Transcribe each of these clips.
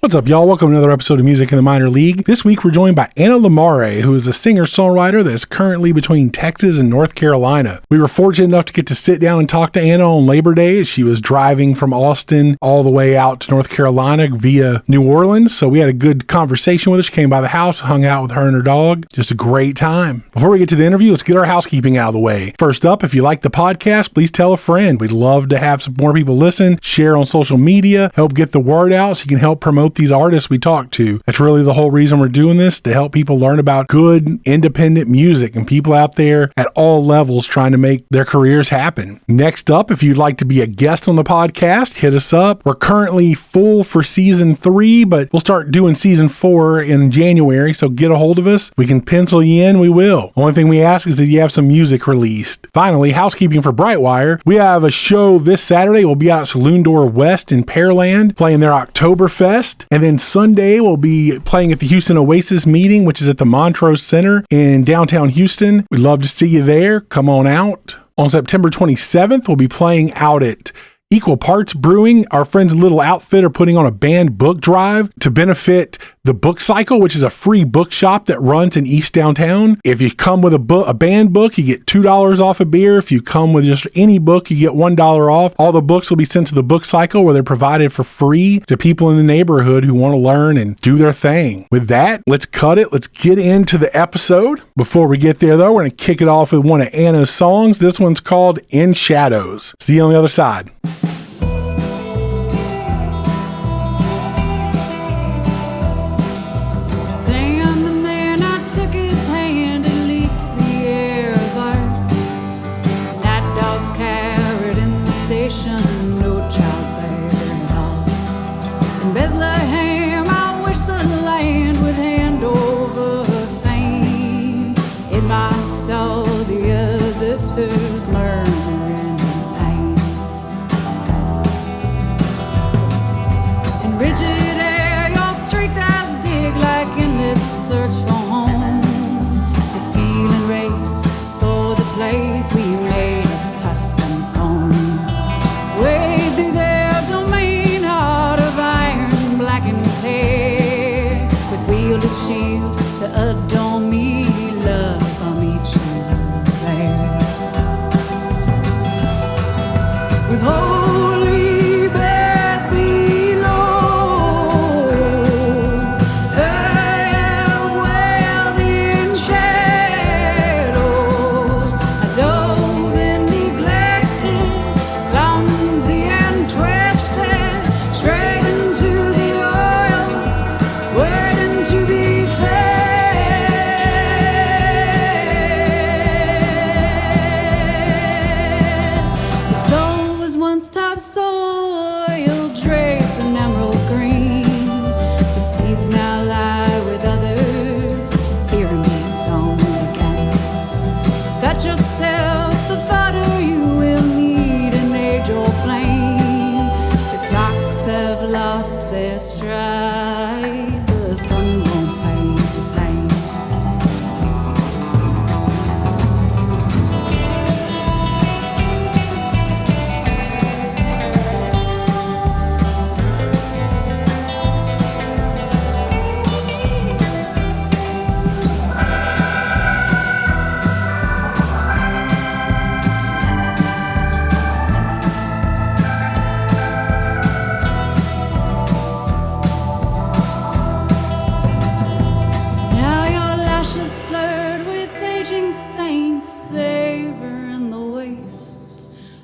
What's up, y'all? Welcome to another episode of Music in the Minor League. This week, we're joined by Anna La Mare, who is a singer-songwriter that is currently between Texas and North Carolina. We were fortunate enough to get to sit down and talk to Anna on Labor Day as she was driving from Austin all the way out to North Carolina via New Orleans. So we had a good conversation with her. She came by the house, hung out with her and her dog. Just a great time. Before we get to the interview, let's get our housekeeping out of the way. First up, if you like the podcast, please tell a friend. We'd love to have some more people listen, share on social media, help get the word out so you can help promote these artists we talk to. That's really the whole reason we're doing this, to help people learn about good independent music and people out there at all levels trying to make their careers happen. Next up, if you'd like to be a guest on the podcast, hit us up. We're currently full for season 3, but we'll start doing season 4 in January, so get a hold of us. We can pencil you in, we will. Only thing we ask is that you have some music released. Finally, housekeeping for Brightwire. We have a show this Saturday. We'll be out at Saloon Door West in Pearland playing their Oktoberfest, and then Sunday, we'll be playing at the Houston Oasis meeting, which is at the Montrose Center in downtown Houston. We'd love to see you there. Come on out. On September 27th, we'll be playing out at Equal Parts Brewing. Our friends Little Outfit are putting on a banned book drive to benefit the Book Cycle, which is a free bookshop that runs in East Downtown. If you come with a banned book, you get $2 off a beer. If you come with just any book, you get $1 off. All the books will be sent to the Book Cycle, where they're provided for free to people in the neighborhood who want to learn and do their thing. With that, let's cut it. Let's get into the episode. Before we get there, though, we're going to kick it off with one of Anna's songs. This one's called In Shadows. See you on the other side.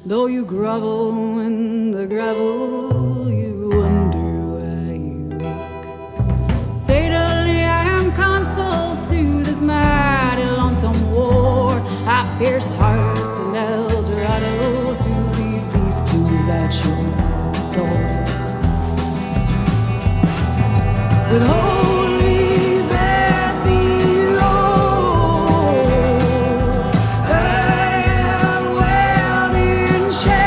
Though you grovel in the gravel, you wonder why you ache. Fatally, I am console to this mighty lonesome war. I pierced hearts in El Dorado to leave these clues at your door. With holy breath below, I am well in shadows.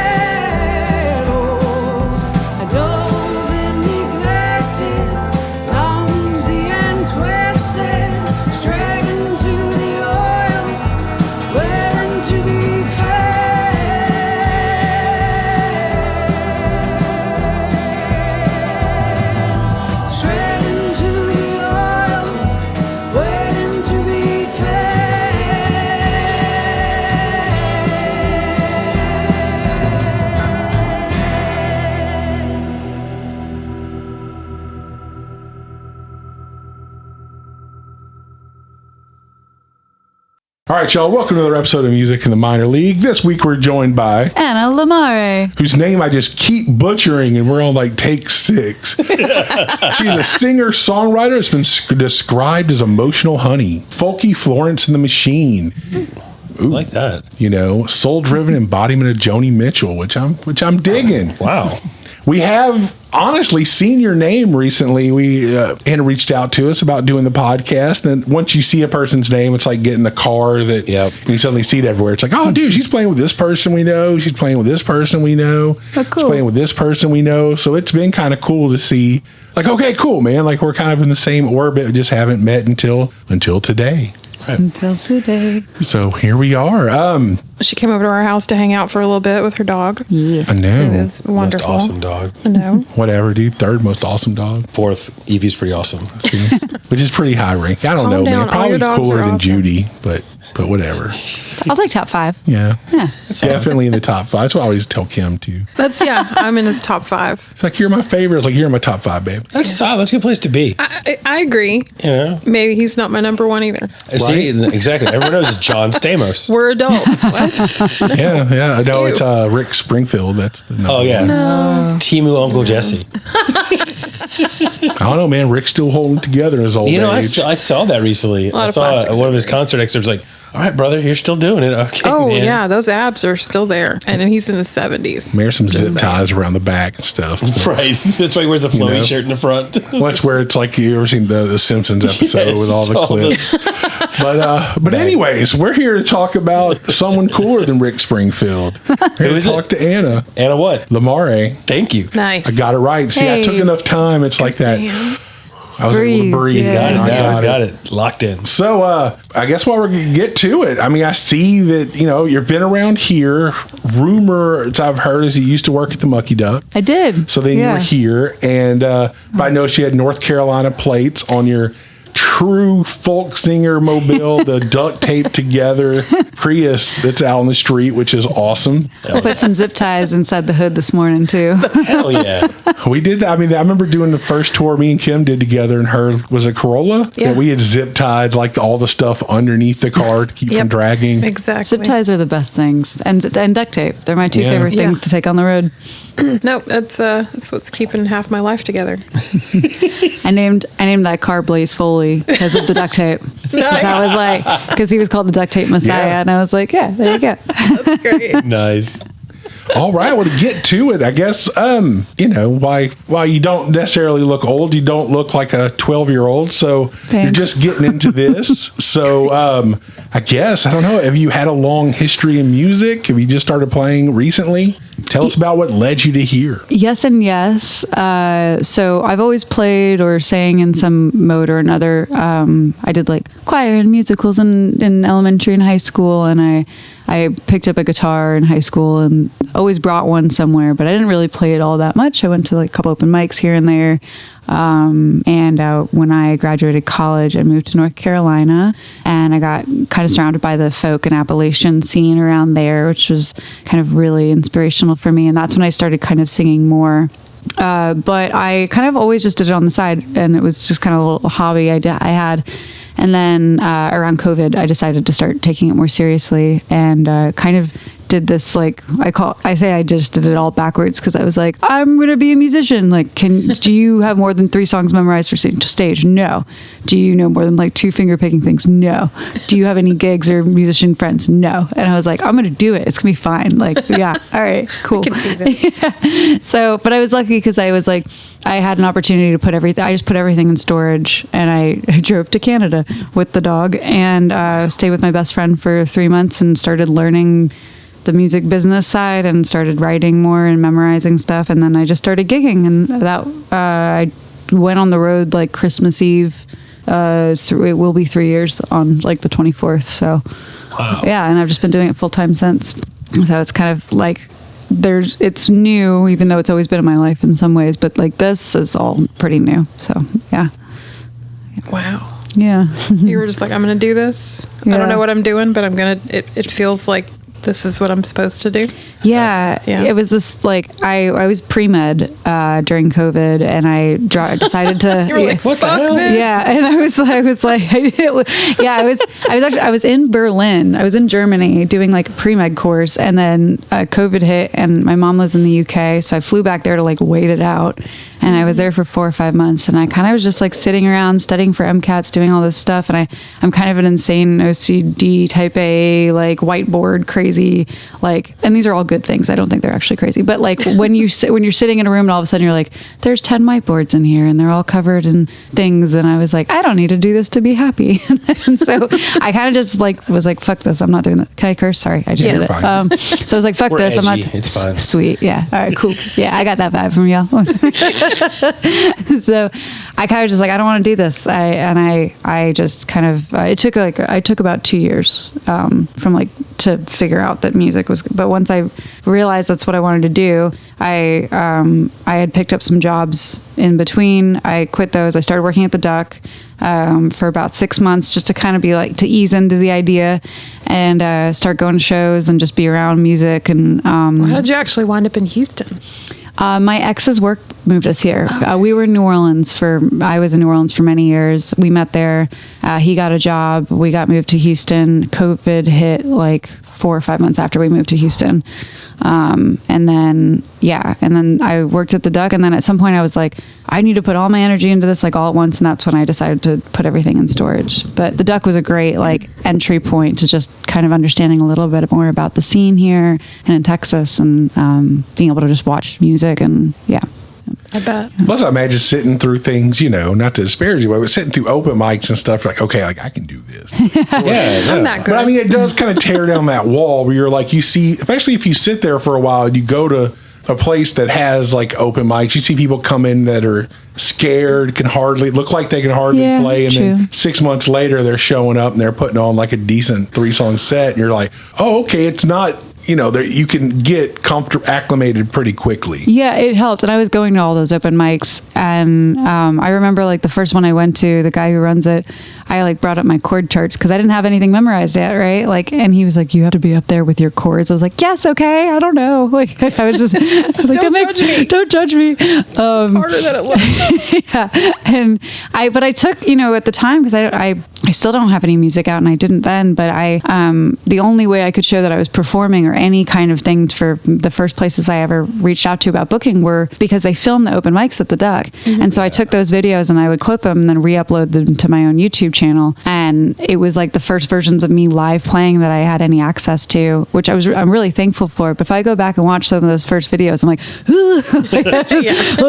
I dove in neglected, clumsy and twisted, straight into the oil, waiting to be fed. Straight All right, y'all, welcome to another episode of Music in the Minor League. This week we're joined by Anna La Mare, whose name I just keep butchering, and we're on like take 6. She's a singer-songwriter that's been described as emotional honey, folky Florence and the Machine. Ooh, I like that. You know, soul-driven embodiment of Joni Mitchell, which I'm digging. Wow. We have honestly seen your name recently. Anna reached out to us about doing the podcast, and once you see a person's name, it's like getting a car that you suddenly see it everywhere. It's like, oh, dude, she's playing with this person we know. She's playing with this person we know. Oh, cool. She's playing with this person we know. So it's been kind of cool to see. Like, okay, cool, man. Like we're kind of in the same orbit, just haven't met until today. Right. Until today. So here we are. She came over to our house to hang out for a little bit with her dog. Yeah. I know. It was wonderful. Most awesome dog. I know. Whatever, dude. Third most awesome dog. Fourth, Evie's pretty awesome. Which is pretty high rank. I don't know, down. man. All Probably your dogs cooler are than awesome. Judy, but whatever. I'll take top 5. Yeah. Yeah. Definitely in the top 5. That's what I always tell Kim too. I'm in his top 5. It's like, you're my favorite. It's like, you're in my top 5, babe. That's solid. That's a good place to be. I agree. You know? Maybe he's not my number 1 either. See, exactly. Everyone knows it's John Stamos. We're adults. What? Yeah. No, it's Rick Springfield. That's the number Oh, yeah. one. No. Timu Uncle Jesse. I don't know, man. Rick's still holding it together in his old You know, I age. saw that recently. lot I of saw plastic one of his surgery. concert excerpts like, all right, brother, you're still doing it. Okay, Oh, man. yeah. Those abs are still there. And then he's in his 70s. There's some Just zip saying. ties around the back and stuff. Right. That's why he wears the flowy know? shirt in the front. Well, that's where it's like, you ever seen the Simpsons episode Yes, with all the all clips. But anyways, we're here to talk about someone cooler than Rick Springfield. Here Who to is it? talk to Anna Anna what? La Mare. Thank you. Nice. I got it right. See, I took Hey. enough time. It's like that. Sam. I was able to Breathe. breathe. He's Got it I now. He's got it locked in. So, I guess while we're going to get to it, I mean, I see that, you've been around here. Rumors I've heard is you used to work at the Mucky Duck. I did. So then you were here. And but I know she had North Carolina plates on your true folk singer mobile, the duct tape together Prius that's out on the street, which is awesome. I put some zip ties inside the hood this morning, too. Hell yeah. We did that. I mean, I remember doing the first tour me and Kim did together, and her was a Corolla. Yeah. And we had zip tied like all the stuff underneath the car to keep from Yep. dragging. Exactly. Zip ties are the best things. And duct tape. They're my 2 Yeah. favorite things to take on the road. Nope. That's what's keeping half my life together. I named that car Blaze Foley because of the duct tape. I was like, because he was called the duct tape messiah. Yeah. And I was like, yeah, there you go. That's great. Nice. All right, well, to get to it, I guess, while you don't necessarily look old, you don't look like a 12-year-old, so you're Thanks. just getting into this. So I guess, I don't know, have you had a long history in music? Have you just started playing recently? Tell us about what led you to here. Yes and yes. So I've always played or sang in some mode or another. I did like choir and musicals in elementary and high school, and I picked up a guitar in high school and always brought one somewhere, but I didn't really play it all that much. I went to like a couple open mics here and there. And when I graduated college, I moved to North Carolina, and I got kind of surrounded by the folk and Appalachian scene around there, which was kind of really inspirational for me. And that's when I started kind of singing more. But I kind of always just did it on the side, and it was just kind of a little hobby I had. And then around COVID, I decided to start taking it more seriously, and kind of did this, like, I say I just did it all backwards, because I was like, I'm going to be a musician. Like, do you have more than 3 songs memorized for stage? No. Do you know more than like 2 finger picking things? No. Do you have any gigs or musician friends? No. And I was like, I'm going to do it. It's going to be fine. Like, yeah. All right, cool. I can do this. Yeah. So, but I was lucky because I was like, I had an opportunity to put everything, I just put everything in storage, and I drove to Canada with the dog and stayed with my best friend for 3 months and started learning the music business side and started writing more and memorizing stuff. And then I just started gigging, and that I went on the road like Christmas Eve. It will be 3 years on like the 24th. So Wow. yeah, and I've just been doing it full time since. So it's kind of like it's new, even though it's always been in my life in some ways, but like this is all pretty new. So yeah. Wow. Yeah. You were just like, I'm going to do this. I Yeah. don't know what I'm doing, but I'm going to, it feels like this is what I'm supposed to do? Yeah, it was this like I was pre-med during COVID, and I decided to. You were like, What the fuck hell? this. Yeah, and I was I was in Berlin. I was in Germany doing like a pre-med course, and then COVID hit, and my mom lives in the UK, so I flew back there to like wait it out, and I was there for 4 or 5 months, and I kind of was just like sitting around studying for MCATs, doing all this stuff, and I'm kind of an insane OCD type A, like whiteboard crazy, like, and these are all good things. I don't think they're actually crazy, but like when you're sitting in a room and all of a sudden you're like, there's 10 whiteboards in here and they're all covered in things, and I was like, I don't need to do this to be happy. And so I kind of just like was like, fuck this, I'm not doing that. Can I curse? Sorry, I just did it. fine. So I was like, fuck We're this, I'm edgy. not. It's fine. Sweet, yeah, all right, cool. Yeah, I got that vibe from y'all. So I kind of just like, I don't want to do this. I just kind of I took about 2 years from like to figure out that music was. But once I realized that's what I wanted to do, I had picked up some jobs in between. I quit those. I started working at the Duck for about 6 months, just to kind of be like to ease into the idea and start going to shows and just be around music. And How did you actually wind up in Houston? my ex's work moved us here. We were in New Orleans I was in New Orleans for many years. We met there. He got a job. We got moved to Houston. COVID hit like 4 or 5 months after we moved to Houston. And then I worked at the Duck. And then at some point I was like, I need to put all my energy into this like all at once. And that's when I decided to put everything in storage. But the Duck was a great like entry point to just kind of understanding a little bit more about the scene here and in Texas, and being able to just watch music. And yeah. I bet. Plus, I imagine sitting through things, not to disparage you, but sitting through open mics and stuff, like, okay, like I can do this. Yeah. I'm not good. But I mean, it does kind of tear down that wall where you're like, you see, especially if you sit there for a while and you go to a place that has like open mics, you see people come in that are scared, look like they can hardly play. And then 6 months later, they're showing up and they're putting on like a decent 3-song set. And you're like, oh, okay, it's not, you can get acclimated pretty quickly. Yeah, it helped. And I was going to all those open mics. And I remember like the first one I went to, the guy who runs it, I like brought up my chord charts because I didn't have anything memorized yet, right? Like, and he was like, you have to be up there with your chords. I was like, yes, okay, I don't know. Like, I was just like, don't judge me. It's harder than it looks. Yeah. And but I took, at the time, because I still don't have any music out, and I didn't then, but the only way I could show that I was performing or any kind of thing for the first places I ever reached out to about booking were because they filmed the open mics at the Duck. Mm-hmm. And so I took those videos and I would clip them and then re-upload them to my own YouTube channel. And it was like the first versions of me live playing that I had any access to, which I'm really thankful for. But if I go back and watch some of those first videos, I'm like,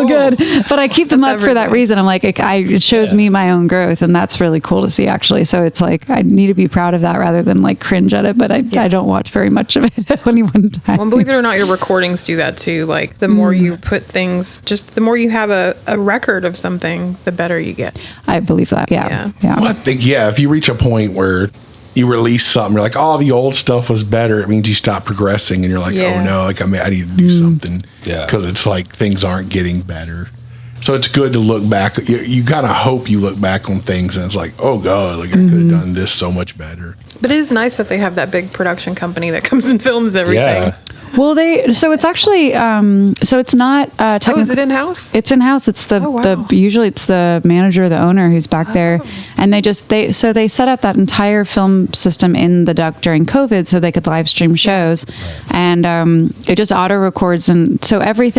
good. But I keep them up for that reason. I'm like, it shows me my own growth, and that's really cool to see, actually. So it's like, I need to be proud of that rather than like cringe at it, but I don't watch very much of it at any one time. Well, believe it or not, your recordings do that too. Like the more you put things, just the more you have a record of something, the better you get. I believe that. Yeah. Well, I think, if you reach a point where you release something, you're like, oh, the old stuff was better, it means you stop progressing, and you're like, oh no, like I need to do something, because it's like things aren't getting better. So it's good to look back. You kind of hope you look back on things and it's like, oh God, like I could have done this so much better. But it is nice that they have that big production company that comes and films everything. Yeah. Well, so it's actually, so it's not, is it in-house? It's in-house. It's usually it's the manager, the owner who's back there. And they set up that entire film system in the Duck during COVID so they could live stream shows. And it just auto records. And so every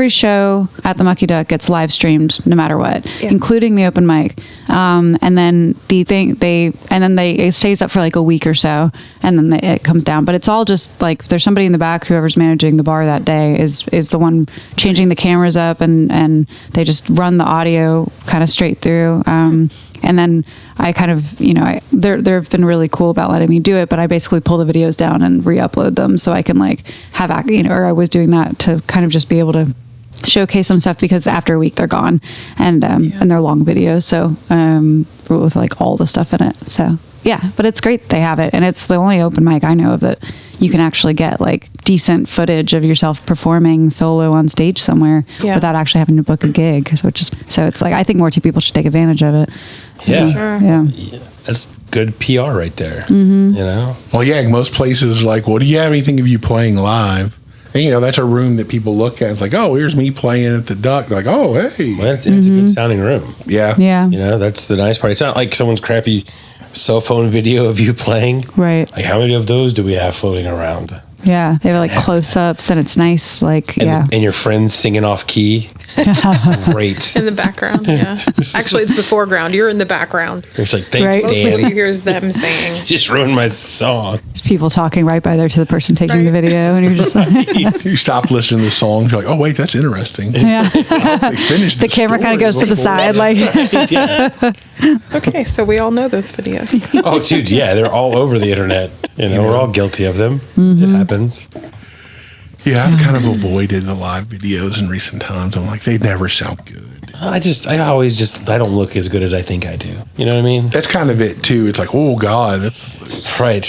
show at the Mucky Duck gets live streamed no matter what, including the open mic. And then it stays up for like a week or so, and then it comes down. But it's all just like, there's somebody in the back, whoever's managing the bar that day is the one changing the cameras up, and they just run the audio kind of straight through. And then I kind of, they've been really cool about letting me do it, but I basically pull the videos down and re-upload them so I can like have, or I was doing that to kind of just be able to showcase some stuff, because after a week they're gone, and they're long videos. So, with like all the stuff in it. So yeah, but it's great they have it. And it's the only open mic I know of that you can actually get like decent footage of yourself performing solo on stage somewhere without actually having to book a gig. So it's like, I think more people should take advantage of it. Yeah. Sure. Yeah. That's good PR right there. You know? Well, yeah, most places are like, well, do you have anything of you playing live? And, you know, that's a room that people look at. It's like, oh, here's me playing at the Duck. They're like, oh, hey. Well, it's a good sounding room. Yeah. Yeah. You know, that's the nice part. It's not like someone's crappy cell phone video of you playing. Right. Like, how many of those do we have floating around? Yeah. They have like close-ups and it's nice. Like, And your friends singing off key. It's great. In the background, yeah. Actually, it's the foreground. You're in the background. It's like, thanks, Right. Mostly what you Dan. hear is them singing. You just ruined my song. People talking right by there to the person taking the Right. video. And you're just like, You stop listening to the songs. You're like, oh, wait, that's interesting. yeah. They finished The camera kind of goes to the side. Like, Okay, so we all know those videos. Oh, dude, yeah, they're all over the internet. You know, we're all guilty of them. It happens. Yeah, I've kind of avoided the live videos in recent times. I'm like, they never sound good. I don't look as good as I think I do. You know what I mean? That's kind of it, too. It's like, oh, God. That's, Right.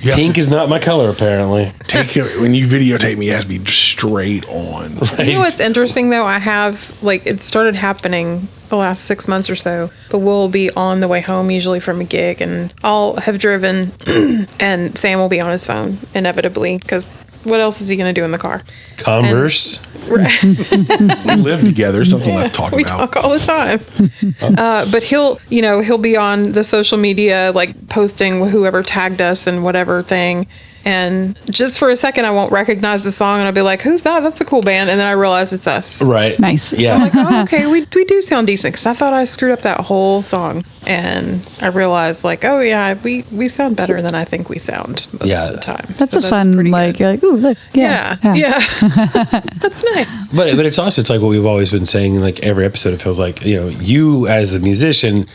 you have Pink to is not my color, apparently. take it, when you videotape me, it has to be straight on. You know what's interesting though? I have it started happening the last 6 months or so, but we'll be on the way home usually from a gig and I'll have driven and Sam will be on his phone inevitably because what else is he going to do in the car? Converse. We live together. Something left to talk We about. talk all the time. But he'll be on the social media, like posting whoever tagged us and whatever thing. And just for a second, I won't recognize the song and I'll be like, who's that? That's a cool band. And then I realize it's us. Right. Nice. I'm Yeah. like, oh, okay, we do sound decent because I thought I screwed up that whole song. And I realized, like, oh, yeah, we sound better than I think we sound most of the time. that's So a fun, pretty like, good. you're like, ooh, look. Yeah. That's nice. But it's also, it's like what we've always been saying, like every episode, it feels like, you know, you as the musician,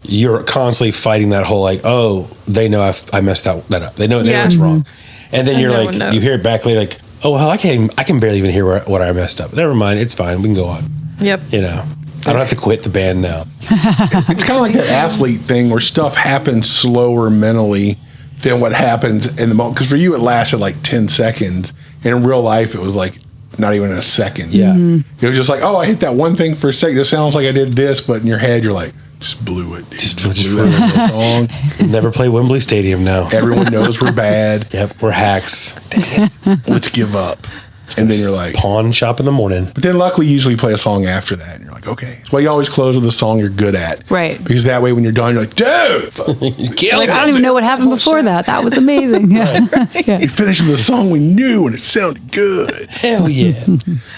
you're constantly fighting that whole, like, oh, they know I messed that up. They know it's wrong. And then And you're no like, one knows. you hear it back later, like, oh, well, I can barely even hear what I messed up. Never mind. It's fine. We can go on. Yep. You know, I don't have to quit the band now. It's kind of like that athlete thing where stuff happens slower mentally than what happens in the moment. Because for you, it lasted like 10 seconds. And in real life, it was like not even a second. Yeah. It was just like, oh, I hit that one thing for a second. It sounds like I did this. But in your head, you're like, just blew it. Just blew ruined that song. Never play Wembley Stadium now. Everyone knows we're bad. Yep, we're hacks. Dang it. Let's give up. And then you're like, Pawn shop in the morning. but then luckily you usually play a song after that. And you're like, okay. That's why you always close with a song you're good at. Right. Because that way when you're done, you're like, dude, Kill Like, it. I don't even know what happened before that. That was amazing. Yeah. you finished with a song we knew and it sounded good. Hell yeah.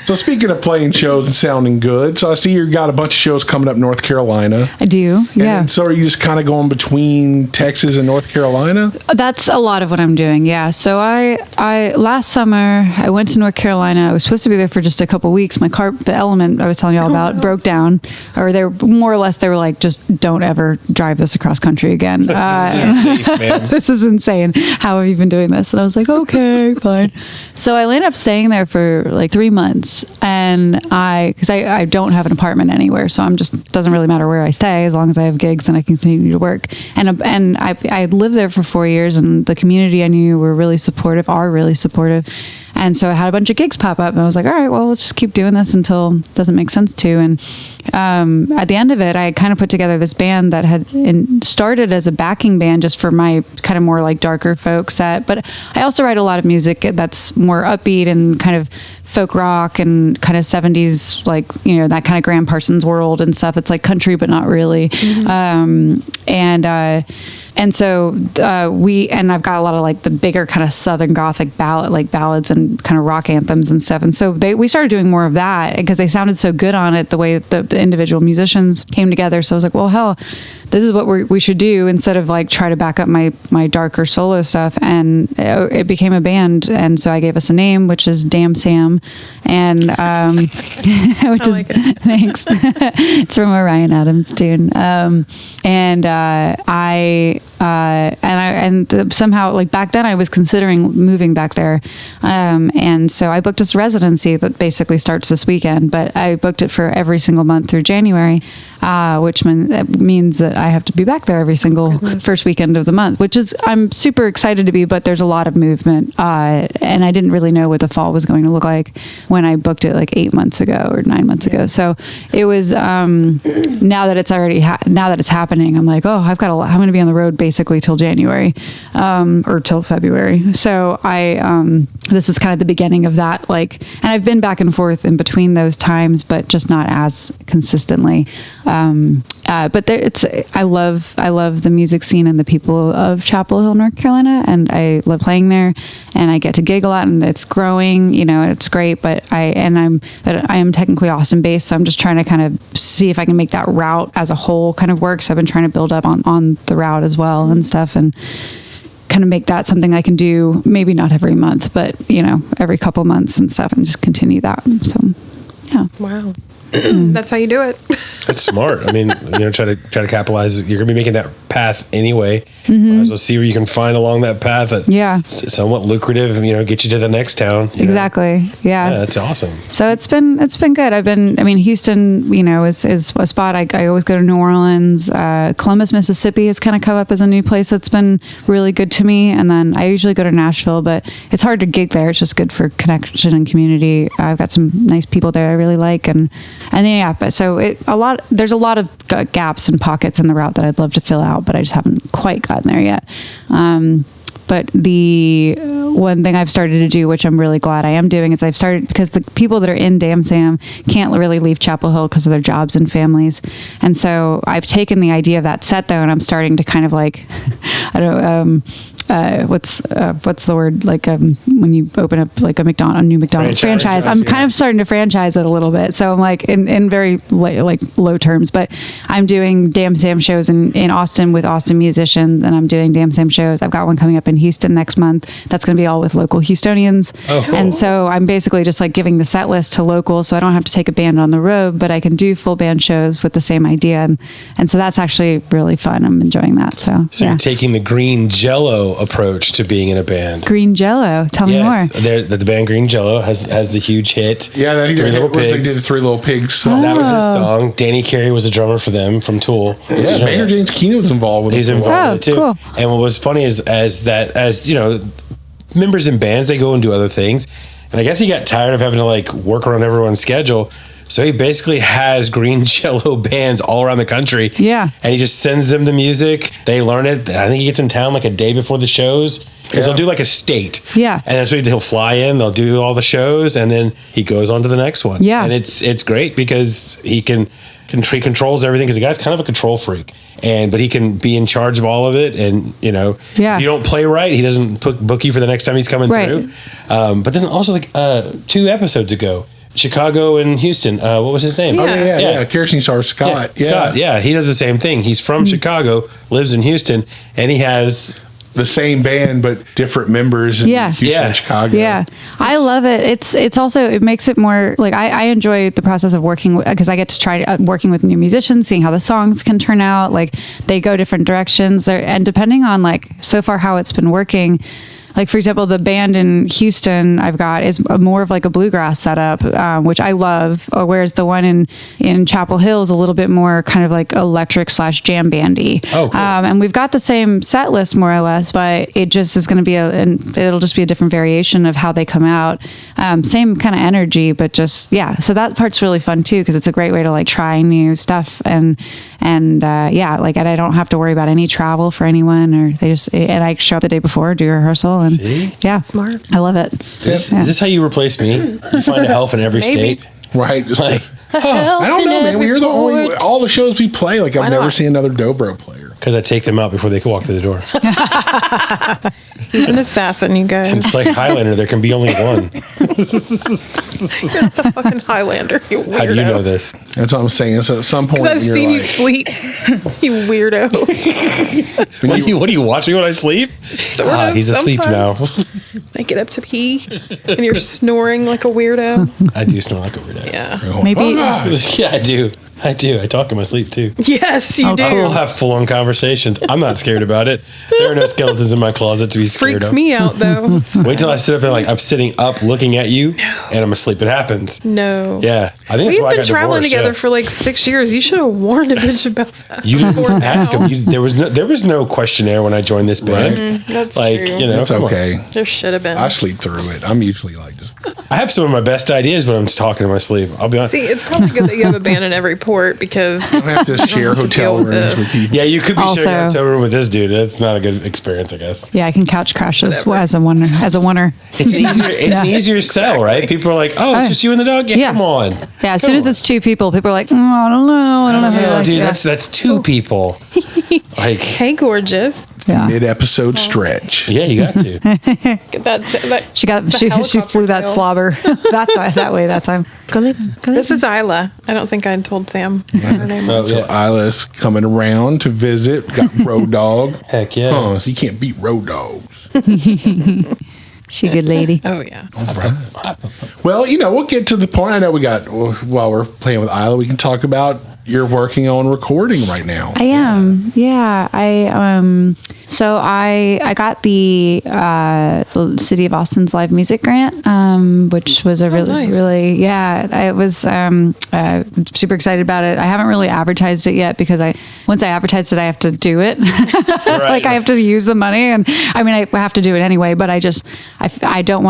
So speaking of playing shows and sounding good, so I see you got a bunch of shows coming up North Carolina. I do. And Yeah. then, so are you just kind of going between Texas and North Carolina? That's a lot of what I'm doing. Yeah. So I last summer I went to North Carolina. I was supposed to be there for just a couple weeks. My car, the Element I was telling y'all about, broke down, or they were more or less, they were like, just don't ever drive this across country again. Safe, man. This is insane. How have you been doing this? And I was like, okay, fine. So I ended up staying there for like 3 months, and because I don't have an apartment anywhere, so I'm just, doesn't really matter where I stay as long as I have gigs and I can continue to work. And I lived there for 4 years, and the community I knew were really supportive. And so I had a bunch of gigs pop up, and I was like, all right, well, let's just keep doing this until it doesn't make sense to. And at the end of it, I kind of put together this band that had started as a backing band just for my kind of more like darker folk set. But I also write a lot of music that's more upbeat and kind of folk rock and kind of 70s, like, you know, that kind of Graham Parsons world and stuff. It's like country, but not really. And so I've got a lot of like the bigger kind of Southern Gothic ballads and kind of rock anthems and stuff. And so we started doing more of that because they sounded so good on it, the way the individual musicians came together. So I was like, well, hell, this is what we should do instead of like try to back up my darker solo stuff. And it became a band. And so I gave us a name, which is Damn Sam. And, which I like it. Thanks. It's from a Ryan Adams tune. Somehow, like back then, I was considering moving back there, and so I booked this residency that basically starts this weekend. But I booked it for every single month through January, which means that I have to be back there every single first weekend of the month, which is, I'm super excited to be, but there's a lot of movement. And I didn't really know what the fall was going to look like when I booked it like 8 months ago or 9 months ago. So it was, now that it's already, now that it's happening, I'm like, oh, I'm going to be on the road basically till January, or till February. So this is kind of the beginning of that, like, and I've been back and forth in between those times, but just not as consistently. But I love the music scene and the people of Chapel Hill, North Carolina, and I love playing there, and I get to gig a lot, and it's growing, it's great, but I am technically Austin based, so I'm just trying to kind of see if I can make that route as a whole kind of work. So I've been trying to build up on the route as well and stuff, and kind of make that something I can do, maybe not every month, but every couple months and stuff, and just continue that. So yeah. Wow. That's how you do it. That's smart. I mean, try to capitalize. You're gonna be making that path anyway. Might as well see where you can find along that path that's somewhat lucrative. Get you to the next town. Exactly. Yeah, that's awesome. So it's been good. Houston, is a spot. I always go to New Orleans. Columbus, Mississippi has kind of come up as a new place that's been really good to me. And then I usually go to Nashville, but it's hard to gig there. It's just good for connection and community. I've got some nice people there I really like, and then but so there's a lot of gaps and pockets in the route that I'd love to fill out, but I just haven't quite gotten there yet. But the one thing I've started to do, which I'm really glad I am doing, is I've started, because the people that are in Damn Sam can't really leave Chapel Hill because of their jobs and families. And so I've taken the idea of that set though, and I'm starting to kind of like, what's the word, like when you open up like a new McDonald's franchise, I'm kind of starting to franchise it a little bit. So I'm like in very low terms, but I'm doing Damn Sam shows in Austin with Austin musicians, and I'm doing Damn Sam shows. I've got one coming up in Houston next month. That's going to be all with local Houstonians. Oh, cool. And so I'm basically just like giving the set list to locals, so I don't have to take a band on the road, but I can do full band shows with the same idea. And so that's actually really fun. I'm enjoying that. So you're taking the Green Jello approach to being in a band. Green Jello, tell me more. The band Green Jello has the huge hit. Yeah, Three Little Pigs. They did the Three Little Pigs song. That was his song. Danny Carey was a drummer for them from Tool. Yeah, Maynard James Keenan was involved with it. He's involved with it too. Cool. And what was funny is as members in bands, they go and do other things. And I guess he got tired of having to like work around everyone's schedule. So he basically has Green Jello bands all around the country. Yeah. And he just sends them the music. They learn it. I think he gets in town like a day before the shows, because they'll do like a state. Yeah. And that's what he'll fly in. They'll do all the shows, and then he goes on to the next one. Yeah. And it's great because he controls everything, because the guy's kind of a control freak. But he can be in charge of all of it. And, if you don't play right, he doesn't book you for the next time he's coming through. But then also like 2 episodes ago, Chicago and Houston. What was his name? Yeah. Oh, yeah. Kerosene Star Scott. Yeah. Scott, yeah. He does the same thing. He's from Chicago, lives in Houston, and he has the same band but different members in Houston and Chicago. Yeah. I love it. It's also, it makes it more like, I enjoy the process of working, because I get to try working with new musicians, seeing how the songs can turn out. Like they go different directions there, and depending on like so far how it's been working. Like, for example, the band in Houston I've got is more of like a bluegrass setup, which I love, whereas the one in Chapel Hill is a little bit more kind of like electric / jam bandy. Oh, cool. And we've got the same set list more or less, but it just is going to be it'll just be a different variation of how they come out. Same kind of energy, but just, so that part's really fun too, because it's a great way to like try new stuff and I don't have to worry about any travel for anyone, or and I show up the day before, do rehearsal. And smart. I love it. Is this how you replace me? You find a health in every state? Right. Just like, I don't know, man. We're the only, all the shows we play, like I've never seen another dobro player. Because I take them out before they can walk through the door. He's an assassin, you guys. It's like Highlander. There can be only one. You're the fucking Highlander, you weirdo. How do you know this? That's what I'm saying. So at some point, I've seen you sleep, you weirdo. What are you watching when I sleep? Sort of, he's asleep now. I get up to pee, and you're snoring like a weirdo. I do snore like a weirdo. Yeah. Maybe. Yeah, I do. I talk in my sleep too. Yes, you do. I will have full-on conversations. I'm not scared about it. There are no skeletons in my closet to be scared Freaks of. me out though. Wait till I sit up and like I'm sitting up looking at you, and I'm asleep. It happens. No. Yeah. I think that's We've why I been got traveling divorced, together yeah. for like 6 years. You should have warned a bitch about that. You didn't before ask now. him. There was no questionnaire when I joined this band. That's like, true. you know, It's come on. okay. There should have been. I sleep through it. I'm usually like just. I have some of my best ideas when I'm just talking in my sleep. I'll be honest. See, it's probably good that you have a band in every port because I have to share have to hotel deal with rooms this. with people. Yeah, you could be Also- sharing a hotel room with this dude. That's not a good experience, I guess. Yeah, I can couch crash as Whatever. as a winner. It's an easier sell, right? People are like, "Oh, it's just you and the dog." Yeah, Yeah. come on. Yeah, as soon as it's two people are like, I don't know. Oh, dude, Yeah. that's two people. Like, hey, gorgeous. Yeah. Mid-episode stretch. yeah, you got to. Get that. She flew that tail. slobber that way that time. This is Isla. I don't think I told Sam her name. Oh, So yeah. Isla's coming around to visit. Got Road Dog. Heck yeah. Oh, so you can't beat Road Dogs. She a good lady. Oh yeah. Well, we'll get to the point. I know while we're playing with Isla, we can talk about you're working on recording right now. I am. Yeah. So I got the City of Austin's live music grant, which was a nice. I was super excited about it. I haven't really advertised it yet because once I advertise it, I have to do it. Like I have to use the money, and I mean I have to do it anyway. But I didn't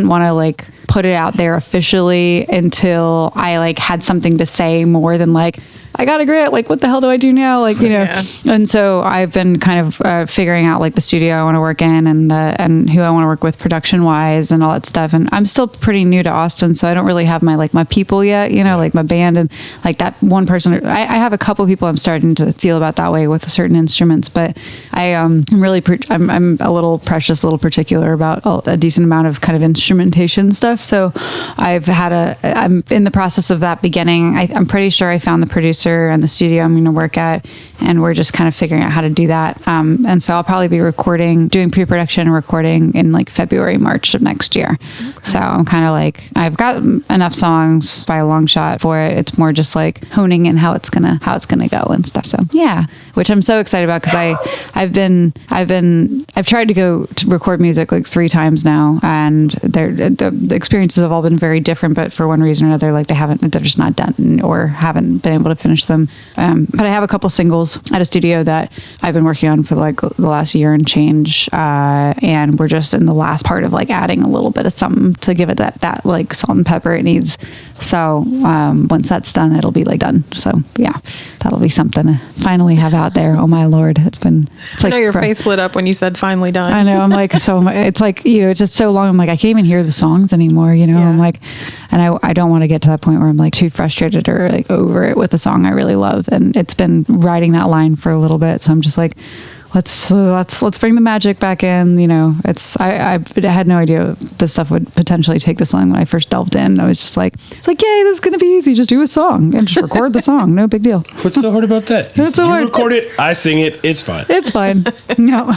want to like put it out there officially until I like had something to say more than like, I got a grant, like what the hell do I do now? Like, Yeah. And so I've been kind of figuring out like the studio I want to work in and who I want to work with production wise and all that stuff. And I'm still pretty new to Austin, so I don't really have my my people yet, like my band and like that one person. I have a couple people I'm starting to feel about that way with certain instruments, but I'm a little precious, a little particular about a decent amount of kind of instrumentation stuff. So I'm in the process of that beginning. I'm pretty sure I found the producer and the studio I'm going to work at, and we're just kind of figuring out how to do that. And so I'll probably be doing pre-production and recording in like February, March of next year. Okay. So I'm kind of like, I've got enough songs by a long shot for it. It's more just like honing in how it's gonna go and stuff. So yeah, which I'm so excited about because I've tried to go to record music like 3 times now, and the experiences have all been very different, but for one reason or another, like they're just not done or haven't been able to finish them. But I have a couple singles at a studio that I've been working on for like the last year and change, and we're just in the last part of like adding a little bit of something to give it that like salt and pepper it needs. So once that's done, it'll be like done. So yeah, that'll be something to finally have out there. Oh my Lord, it's I know your face lit up when you said finally done. I know. I'm like, so it's like, it's just so long. I'm like, I can't even hear the songs anymore, Yeah. I'm like, and I don't want to get to that point where I'm like too frustrated or like over it with a song I really love. And it's been riding that line for a little bit. So I'm just like, let's bring the magic back in. I had no idea this stuff would potentially take this long when I first delved in. I was just like, it's like, yay, this is going to be easy. Just do a song and just record the song. No big deal. What's so hard about that? What's so you hard? record it, I sing it, it's fine. It's fine. No.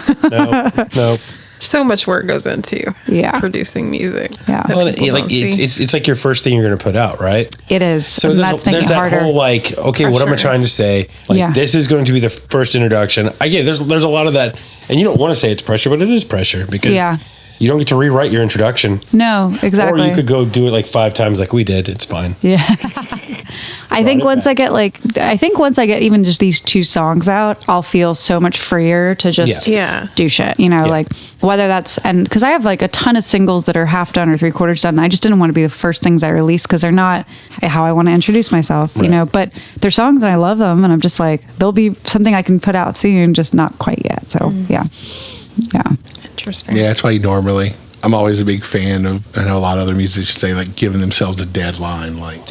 No. So much work goes into producing music. Yeah. that Well, people don't see. it's like your first thing you're going to put out, right? It is. So And there's that's making it that harder. whole like, okay, what am I Pressure. trying to say? Like, Yeah. this is going to be the first introduction. I get it. There's a lot of that, and you don't want to say it's pressure, but it is pressure because you don't get to rewrite your introduction. No, exactly. Or you could go do it like 5 times like we did. It's fine. Yeah. I think once I get even just these 2 songs out, I'll feel so much freer to just Yeah. do shit, like whether that's, and because I have like a ton of singles that are half done or 3/4 done. I just didn't want to be the first things I release because they're not how I want to introduce myself, but they're songs and I love them. And I'm just like, they'll be something I can put out soon, just not quite yet. So yeah. Interesting. Yeah, that's why I'm always a big fan of, I know a lot of other musicians say, like, giving themselves a deadline. Like,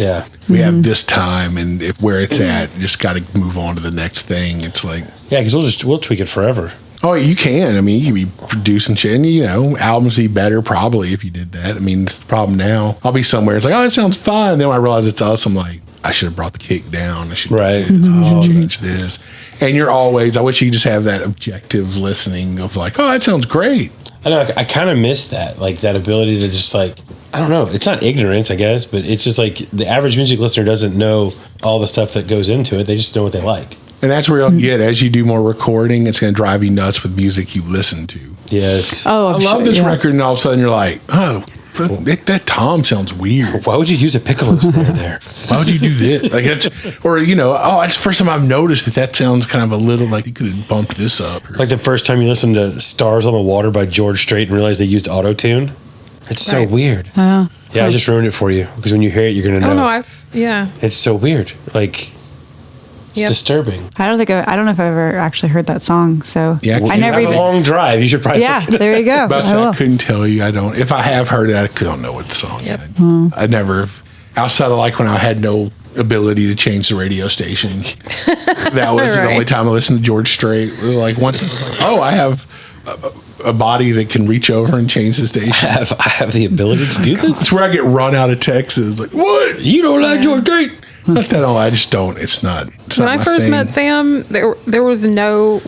we have this time, and if where it's at, just got to move on to the next thing. It's like, Yeah, because we'll tweak it forever. oh, you can. I mean, you can be producing shit, and, albums be better probably if you did that. I mean, it's the problem now. I'll be somewhere, it's like, oh, it sounds fine. Then when I realize it's us, I'm like, I should have brought the kick down. I should change this. And I wish you could just have that objective listening of like, oh, that sounds great. I know. I kind of miss that, like that ability to just like, I don't know. It's not ignorance, I guess, but it's just like the average music listener doesn't know all the stuff that goes into it. They just know what they like. And that's where you'll get, as you do more recording, it's going to drive you nuts with music you listen to. Yes. Oh, I love this record, and all of a sudden you're like, oh, that tom sounds weird. Why would you use a piccolo snare there? Why would you do this? Like that's, or it's the first time I've noticed that sounds kind of a little like you could have bumped this up. Like the first time you listened to Stars on the Water by George Strait and realized they used auto-tune. It's so weird. Yeah, I just ruined it for you because when you hear it, you're gonna know. Oh no, It's so weird. Like it's disturbing. I don't know if I've ever actually heard that song. So Yeah, I never have even. a long drive. You should probably. Yeah, there you go. But I will. I couldn't tell you. I don't. If I have heard it, I don't know what the song is. I never, outside of like when I had no ability to change the radio station. That was the only time I listened to George Strait. It was like once, I have a body that can reach over and change the station. I have the ability to do this. It's where I get run out of Texas. Like, what? You don't like George Strait? Not that I just don't. It's not. When I first met Sam, there was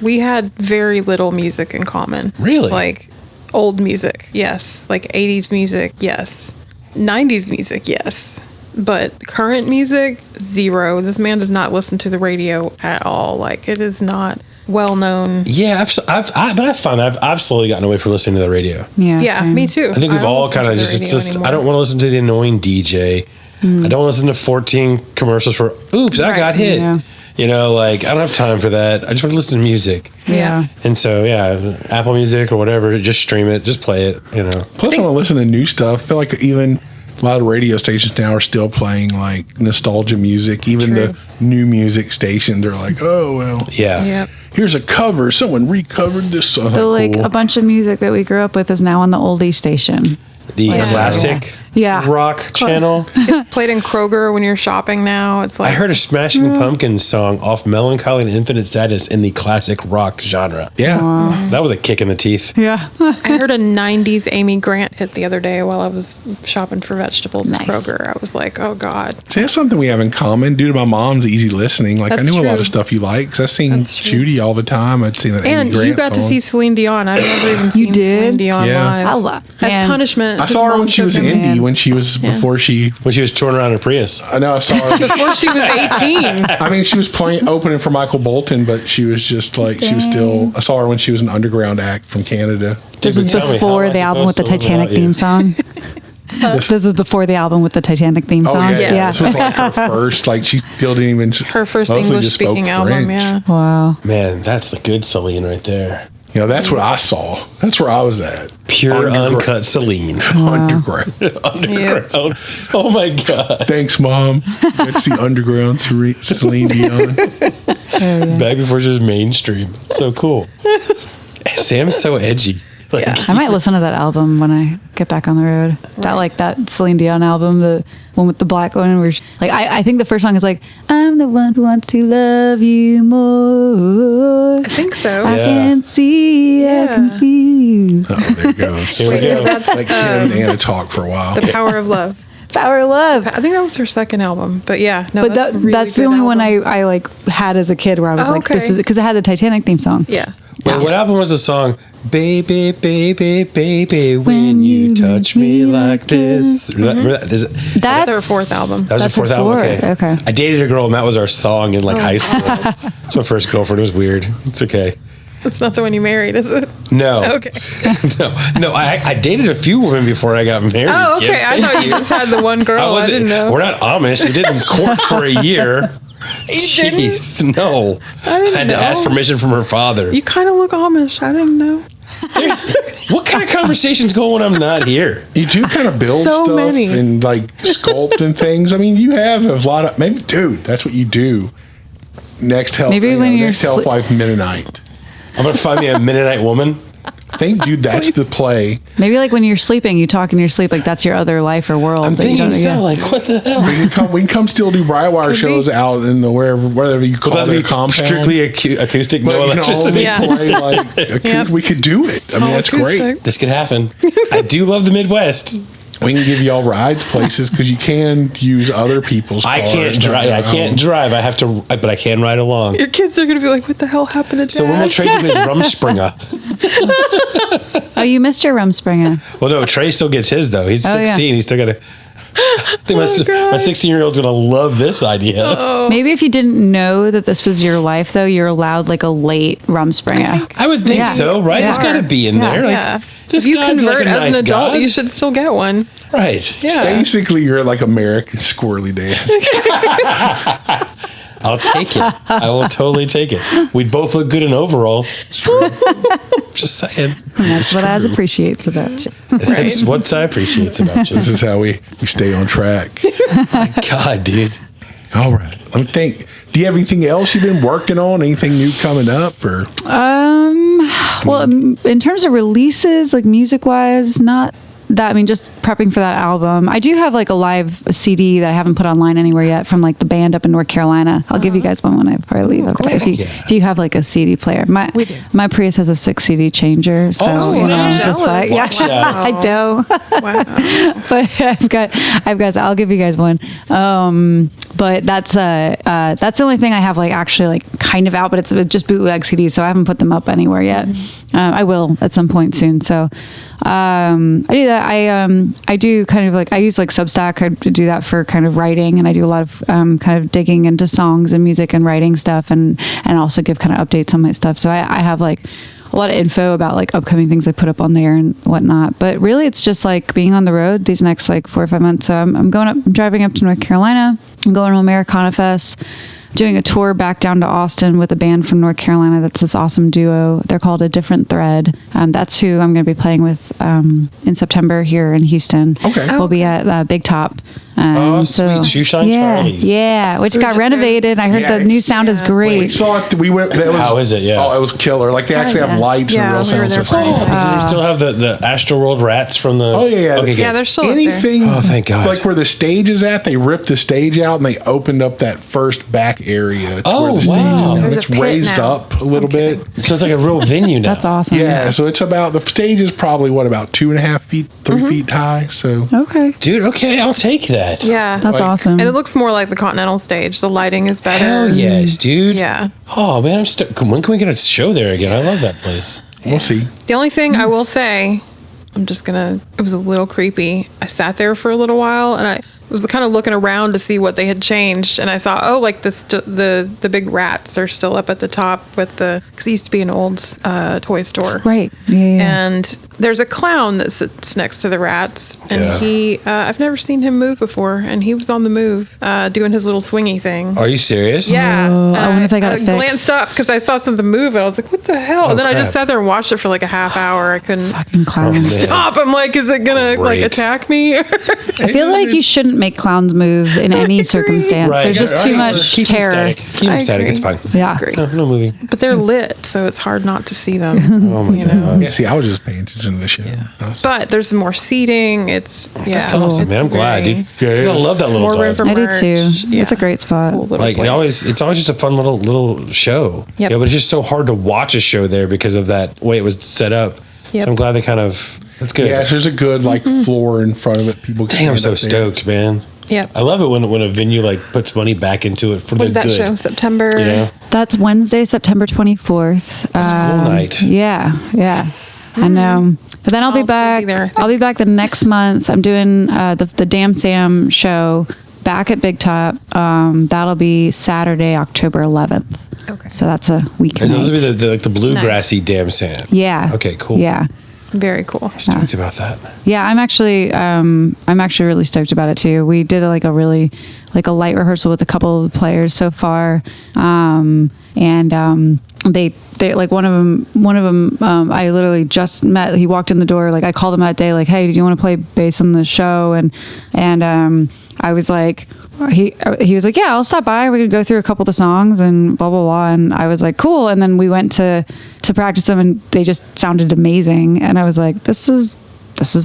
we had very little music in common. Really? Like old music, yes. Like 80s music, yes. 90s music, yes. But current music, zero. This man does not listen to the radio at all. Like it is not well known. Yeah, but I found I've slowly gotten away from listening to the radio. Yeah, same. me too. I think we've don't all listen kind of to the just. It's radio just. anymore. I don't want to listen to the annoying DJ. I don't listen to 14 commercials for. Oops, I got hit. Yeah. Like I don't have time for that. I just want to listen to music. Yeah. And so Apple Music or whatever, just stream it, just play it. Plus, I want to listen to new stuff. I feel like even a lot of radio stations now are still playing like nostalgia music. Even the new music stations are like, oh well, Yeah. here's a cover. Someone recovered this song. So like a bunch of music that we grew up with is now on the oldie station. The classic rock channel. It's played in Kroger when you're shopping now. It's like I heard a Smashing Pumpkins song off Melancholy and Infinite Sadness in the classic rock genre. Yeah. That was a kick in the teeth. Yeah. I heard a 90s Amy Grant hit the other day while I was shopping for vegetables at Kroger. I was like, oh, God. See, that's something we have in common. Due to my mom's easy listening, like That's I knew a lot true. of stuff you like because I've seen That's true. Judy all the time. I'd seen that Amy And Grant you got to song. see Celine Dion. I've never even seen did? Celine Dion Yeah. live. I love As punishment. I his saw her mom when she was took him. indie, when she was before she. When she was touring around in Prius. I know I saw her. Before she was 18. I mean, she was playing opening for Michael Bolton, but she was just like she was still. I saw her when she was an underground act from Canada. This is Tell me, how before am I the album with the supposed to live Titanic without you? theme song. This is before the album with the Titanic theme Oh song. yeah, this was like her first. Like she still didn't even. Her first mostly English just spoke speaking album, French. yeah. Wow. Man, that's the good Celine right there. That's what I saw. That's where I was at. Pure Underground. uncut Celine. Underground. Underground. Oh my God. Thanks, Mom. That's the underground Celine Dion. Back before she was mainstream. So cool. Sam's so edgy. Like, I might listen to that album when I get back on the road. That Celine Dion album, the one with the black one, where I think the first song is like, I'm the one who wants to love you more. I think so. I can see, I can feel. Oh, there it goes. Here we go. That's Like Kim and Anna talk for a while. The Power of Love. Power of Love. I think that was her second album. But yeah, no, But that's a really that's the good only one album. I like had as a kid where I was Oh, like, this okay. is because it had the Titanic theme song. Yeah. Wait, what album was the song? Baby, baby, baby, when you touch me like this. Remember that? Is it- That's her fourth album. That was That's her fourth her album. fourth, okay. I dated a girl and that was our song in like high school. It's my first girlfriend. It was weird. It's okay. It's not the one you married, is it? No. Okay. No. I dated a few women before I got married. Oh, Kim. okay. I thought you just had the one girl. I didn't know. We're not Amish. We didn't court for a year. You Jeez, no. I didn't had to know. ask permission from her father. You kind of look Amish. I didn't know. What kind of conversations go when I'm not here? You do kind of build So stuff many. and like sculpt and things. I mean, you have a lot of maybe, dude. That's what you do. Next help. Maybe when you're next help wife Mennonite. I'm gonna find me a Mennonite woman. I think, dude, that's the play. Maybe like when you're sleeping, you talk in your sleep like that's your other life or world. I'm that you thinking don't- so. yeah. Like, what the hell? We can come still do Brightwire shows out in the wherever you call Will that it be a compound. strictly acoustic, but no you can electricity? only play like Yep. we could do it. I mean, All that's acoustic. great. This could happen. I do love the Midwest. We can give y'all rides places because you can use other people's I cars. can't not drive. your I can't own. drive. I have to, but I can ride along. Your kids are going to be like, what the hell happened to Dad? So when will Trey do his Rumspringa? Oh, you missed your Rumspringa. Well, no, Trey still gets his though. He's Oh, yeah. 16. He's still got to. I think my 16-year-old's gonna love this idea. Maybe if you didn't know that this was your life, though, you're allowed like a late Rumspringa. I would think so, right? Yeah. It's got to be in there. Like, Yeah. this If you guy's like convert a as nice an adult, god. you should still get one. Right. Yeah. Basically, you're like American Squirrely Dad. I'll take it. I will totally take it. We'd both look good in overalls. Just saying. And that's what I appreciate about you. That's what I appreciate about you. This is how we stay on track. God, dude. All right. Let me think. Do you have anything else you've been working on? Anything new coming up? Or Well, in terms of releases, like music-wise, not that. I mean, just prepping for that album. I do have like a live CD that I haven't put online anywhere yet from like the band up in North Carolina. I'll give you guys one when I probably leave. Okay, if you have like a CD player. We do. My Prius has a 6 CD changer, so Oh, I'm just jealous. like, Watch out. I don't. Wow. But I've got. I'll give you guys one. But that's the only thing I have like actually like kind of out, but it's just bootleg CDs, so I haven't put them up anywhere yet. I will at some point soon. So I do that. I do kind of like, I use like Substack. I do that for kind of writing, and I do a lot of kind of digging into songs and music and writing stuff, and also give kind of updates on my stuff. So I have like a lot of info about like upcoming things I put up on there and whatnot. But really, it's just like being on the road these next like 4 or 5 months. So I'm driving up to North Carolina. I'm going to Americana Fest. Doing a tour back down to Austin with a band from North Carolina. That's this awesome duo. They're called A Different Thread. That's who I'm going to be playing with in September here in Houston. Okay. We'll be at Big Top. Oh, sweet. Shoe Shine Charlie's. Yeah, which We were got just there renovated. I heard Yeah, the new sound is yeah. great. we saw it. We went. That was, How is it? Yeah. Oh, it was killer. Like they actually have yeah. lights Yeah, and real we were sound there system. for Do they still have the Astroworld rats from the... Oh, yeah. Okay, good. Yeah, they're still up there. Anything. Oh, thank God. Like where the stage is at, they ripped the stage out and they opened up that first back area. To Oh, where the stage wow. is now. There's It's a pit raised now. up a little bit. So it's like a real venue now. That's awesome. Yeah, so it's about, the stage is probably about 2.5 feet, 3 feet high. So Okay. Dude, okay, I'll take that. Yeah. That's Like- awesome. And it looks more like the Continental stage. The lighting is better. Hell yes, dude. Yeah. Oh, man, when can we get a show there again? I love that place. we'll see. The only thing I will say, it was a little creepy. I sat there for a little while and I was kind of looking around to see what they had changed. And I saw, the big rats are still up at the top with because it used to be an old toy store. Right. Yeah. And there's a clown that sits next to the rats, and Yeah. I've never seen him move before, and he was on the move, doing his little swingy thing. Are you serious? Yeah. Oh, I wonder if they got it fixed. glanced up because I saw something move, and I was like, what the hell? And then I crap. just sat there and watched it for like a half hour. I couldn't Fucking clowns. stop. I'm like, is it going to like Great. attack me? I feel like you shouldn't make clowns move in any circumstance. Right. There's just Right. too much Just keep them terror. static. Keep them I static. It's agree. fine. Yeah. Agree. No moving. But they're lit, so it's hard not to see them. Oh, my God. Yeah, see, I was just paying attention to the show. I was- But there's more seating. It's That's awesome, it's man. I'm glad, very- dude. 'Cause I love that little More room drive. for I do merch. too. Yeah. It's a great spot. Cool little Like place. it's always just a fun little show. Yep. Yeah, but it's just so hard to watch a show there because of that way it was set up. Yep. So I'm glad they kind of. That's good. Yeah, so there's a good floor in front of it. People can Dang, I'm stand so up there. stoked, man. Yep. I love it when a venue like puts money back into it for When's the that good. show? September. You know? That's Wednesday, September 24th. That's a cool night. Yeah. I know. But then I'll be I'll still back. be there. I'll be back the next month. I'm doing the Damn Sam show back at Big Top. That'll be Saturday, October 11th. Okay. So that's a weekend. It's supposed to be the bluegrassy damn sand. Yeah. Okay, cool. Yeah. Very cool. Stoked about that. Yeah, I'm actually really stoked about it too. We did a light rehearsal with a couple of the players so far, and they like one of them. I literally just met. He walked in the door. Like I called him that day. Like, hey, do you want to play bass on the show? And I was like. He was like, yeah, I'll stop by. We could go through a couple of the songs and blah, blah, blah. And I was like, cool. And then we went to practice them and they just sounded amazing. And I was like, this is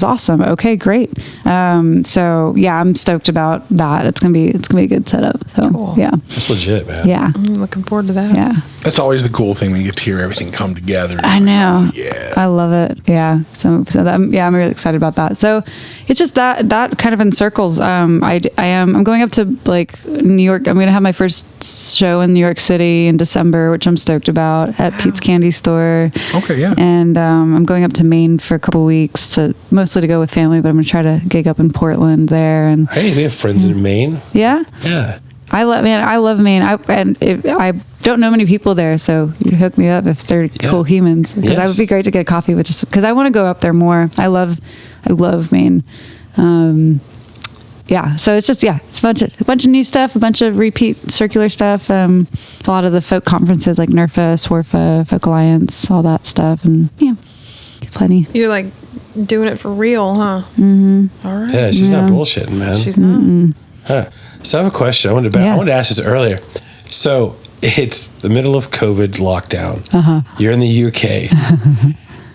awesome. Okay, great. So yeah, I'm stoked about that. It's gonna be a good setup. So Cool. yeah. That's legit, man. Yeah. I'm looking forward to that. Yeah. That's always the cool thing when you get to hear everything come together. I know. Yeah. I love it. Yeah. So that, I'm really excited about that. So it's just that kind of encircles. I'm going up to like New York. I'm going to have my first show in New York City in December, which I'm stoked about at Pete's Candy Store. Okay, yeah. And I'm going up to Maine for a couple weeks to mostly to go with family, but I'm going to try to gig up in Portland there. And Hey, we have friends in Maine. yeah. Yeah. I love Maine. I don't know many people there, so you hook me up if they're cool humans. Because that would be great to get coffee with, just because I want to go up there more. I love Maine. Yeah, so it's just it's a bunch of new stuff, a bunch of repeat circular stuff. A lot of the folk conferences like NERFA, SWRFA, Folk Alliance, all that stuff, and plenty. You're like doing it for real, huh? Mm-hmm. All right. Yeah, she's not bullshitting, man. She's not. Huh. So I have a question. I wanted to ask this earlier. So it's the middle of COVID lockdown. You're in the UK.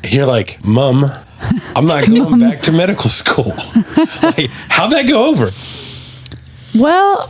And you're like, Mom, I'm not going back to medical school. Like, how'd that go over? Well,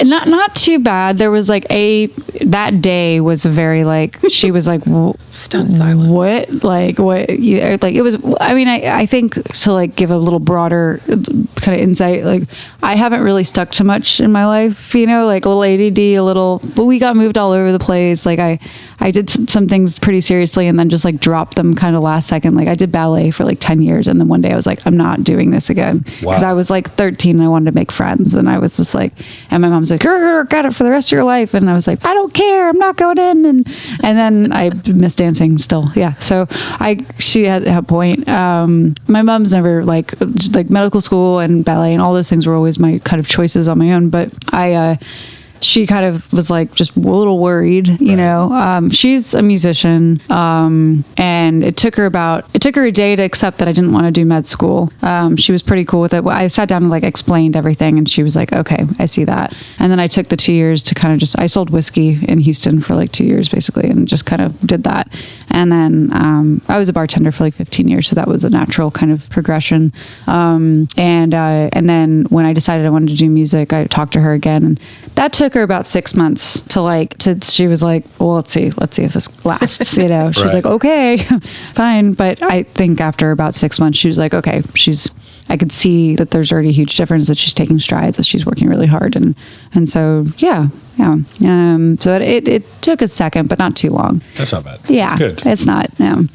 not too bad. There was like that day was very like, she was like, stunned silence. What? Like what? It was, I mean, I think to like give a little broader kind of insight, like I haven't really stuck to much in my life, like a little ADD, but we got moved all over the place. Like I did some things pretty seriously and then just like dropped them kind of last second. Like I did ballet for like 10 years. And then one day I was like, I'm not doing this again. Because I was like 13 and I wanted to make friends. And I was just like, and my mom's like, got it for the rest of your life. And I was like, I don't care. I'm not going in. And then I missed dancing still. Yeah. So she had a point. My mom's never like medical school and ballet and all those things were always my kind of choices on my own. But she kind of was like just a little worried, you know. She's a musician, and it took her a day to accept that I didn't want to do med school. She was pretty cool with it. I sat down and like explained everything, and she was like, "Okay, I see that." And then I took the 2 years to kind of I sold whiskey in Houston for like 2 years basically, and just kind of did that. And then I was a bartender for like 15 years, so that was a natural kind of progression. And then when I decided I wanted to do music, I talked to her again, and that took her about 6 months she was like, well, let's see if this lasts, you know. She was like, okay, fine. But I think after about 6 months, she was like, okay, I could see that there's already a huge difference, that she's taking strides, that she's working really hard. And so, yeah. So it took a second, but not too long. That's not bad. Yeah. It's good. It's not. No.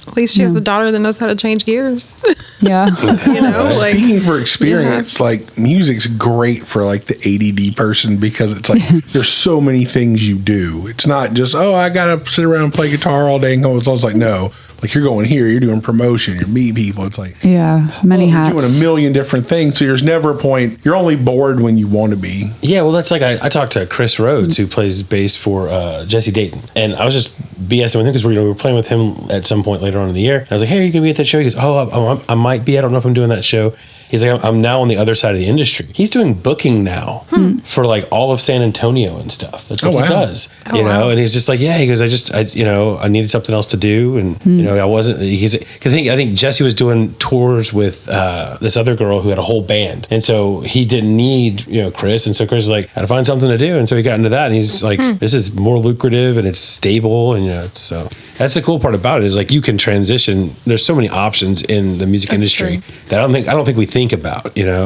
At least she has a daughter that knows how to change gears. Yeah. You know, like, speaking for experience, like music's great for like the ADD person, because it's like there's so many things you do. It's not just, I gotta sit around and play guitar all day and go. It's always like, no. Like you're going here, you're doing promotion, you're meeting people. It's like, many hats. You're doing a million different things. So there's never a point. You're only bored when you want to be. Yeah, well, that's like I talked to Chris Rhodes, who plays bass for Jesse Dayton, and I was just BSing with him because we were playing with him at some point later on in the year. And I was like, "Hey, are you gonna be at that show?" He goes, I might be. I don't know if I'm doing that show." He's like, I'm now on the other side of the industry. He's doing booking now for like all of San Antonio and stuff. That's what he does, you know? And he's just like, he goes, I needed something else to do. And, you know, I wasn't, because I think Jesse was doing tours with this other girl who had a whole band. And so he didn't need, Chris. And so Chris was like, I had to find something to do. And so he got into that, and he's like, this is more lucrative and it's stable. And, so that's the cool part about it, is like you can transition. There's so many options in the music industry that I don't think we think about, Yeah.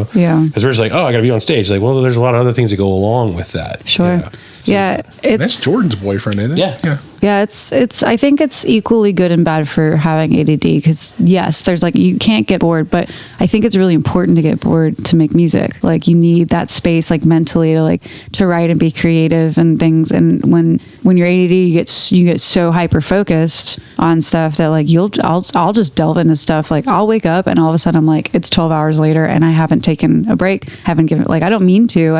Because we're just like, I got to be on stage. Like, well, there's a lot of other things that go along with that. Sure. So that's Jordan's boyfriend, isn't it? Yeah, it's I think it's equally good and bad for having ADD, because yes, there's like, you can't get bored, but I think it's really important to get bored to make music. Like you need that space, like mentally, to write and be creative and things. And when you're ADD, you get so hyper focused on stuff that like I'll just delve into stuff. Like I'll wake up and all of a sudden I'm like, it's 12 hours later and I haven't taken a break, haven't given, like I don't mean to.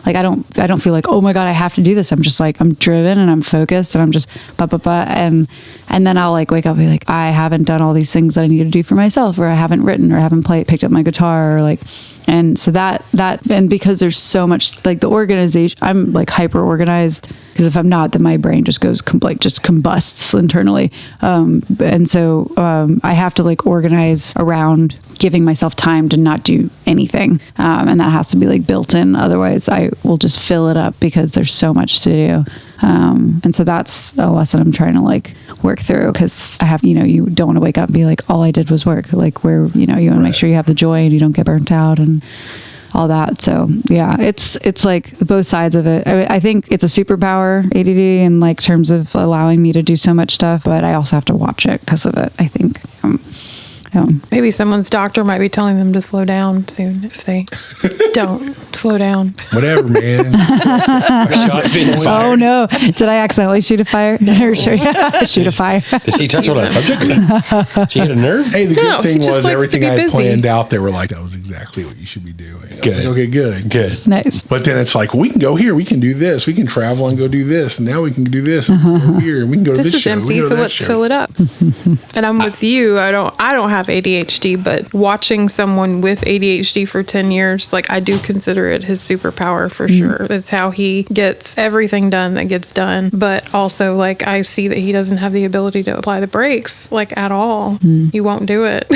I don't feel like, oh my God, I have to do this. I'm just like, I'm driven and I'm focused and I'm just and then I'll like wake up and be like, I haven't done all these things that I need to do for myself, or I haven't written, or I haven't picked up my guitar, or like, and so that and because there's so much, like the organization, I'm like hyper organized, because if I'm not, then my brain just goes just combusts internally, and so I have to like organize around giving myself time to not do anything, and that has to be like built in, otherwise I will just fill it up because there's so much to do. And so that's a lesson I'm trying to like work through, because I have, you don't want to wake up and be like, all I did was work. Like where, you want to make sure you have the joy and you don't get burnt out and all that. So yeah, it's like both sides of it. I think it's a superpower, ADD, in like terms of allowing me to do so much stuff, but I also have to watch it because of it, I think. Maybe someone's doctor might be telling them to slow down soon if they don't slow down. Whatever, man. Our shot's being fired. Oh no! Did I accidentally shoot a fire? Or shoot a fire? Did she touch on that subject? She hit a nerve? Hey, the good thing he just was likes everything to be I had busy. planned out, they were like, that was exactly what you should be doing. I was Good. like, okay, good. Good. Nice. But then it's like, we can go here, we can do this, we can travel and go do this, and now we can do this, and go here, and we can go to This this is show. we empty, can go to so that let's show. fill it up. And I'm with you. I don't have ADHD, but watching someone with ADHD for 10 years, like I do consider it his superpower for sure. It's how he gets everything done that gets done. But also like I see that he doesn't have the ability to apply the brakes like at all. You won't do it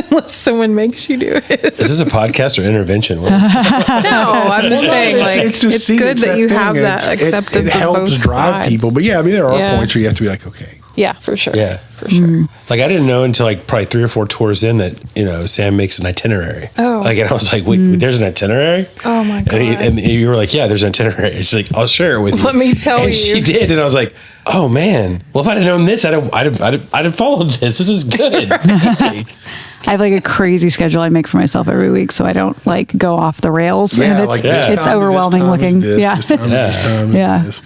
unless someone makes you do it. Is this a podcast or intervention? What is it? No, I'm just saying like to it's see, good that you thing. have that acceptance It of helps both drive sides. people. But yeah, I mean, there are Yeah. points where you have to be like, okay. Yeah, for sure. Yeah. For sure. Like I didn't know until like probably 3 or 4 tours in that, Sam makes an itinerary. Oh. Like, and I was like, wait, there's an itinerary? Oh my God. And you were like, yeah, there's an itinerary. She's like, I'll share it with you. Let me tell and you. she did. And I was like, oh man, well, if I'd have known this, I'd have followed this. This is good. I have like a crazy schedule I make for myself every week, so I don't like go off the rails. Yeah, and like it's, this it's time, overwhelming this time is looking. this, Yeah. this time, this time is Yeah. this.